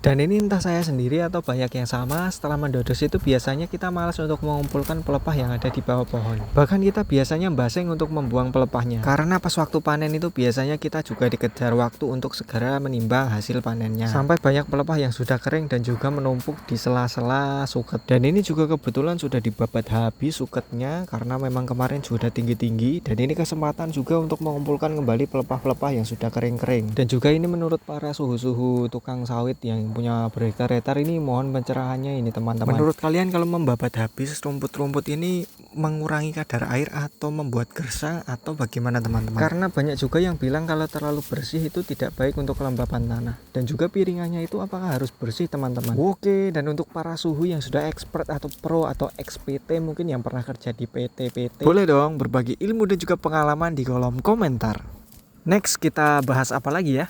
Dan ini entah saya sendiri atau banyak yang sama, setelah mendodos itu biasanya kita malas untuk mengumpulkan pelepah yang ada di bawah pohon. Bahkan kita biasanya baseng untuk membuang pelepahnya. Karena pas waktu panen itu biasanya kita juga dikejar waktu untuk segera menimbang hasil panennya. Sampai banyak pelepah yang sudah kering dan juga menumpuk di sela-sela suket. Dan ini juga kebetulan sudah dibabat habis suketnya karena memang kemarin sudah tinggi-tinggi. Dan ini kesempatan juga untuk mengumpulkan kembali pelepah-pelepah yang sudah kering-kering. Dan juga ini menurut para suhu-suhu tukang sawit yang punya berhektar-hektar ini, mohon pencerahannya ini teman-teman. Menurut kalian kalau membabat habis rumput-rumput ini mengurangi kadar air atau membuat gersang atau bagaimana teman-teman? Karena banyak juga yang bilang kalau terlalu bersih itu tidak baik untuk kelembapan tanah. Dan juga piringannya itu apakah harus bersih teman-teman? Oke, dan untuk para suhu yang sudah expert atau pro atau XPT mungkin yang pernah kerja di PT-PT, boleh dong berbagi ilmu dan juga pengalaman di kolom komentar. Next kita bahas apa lagi ya?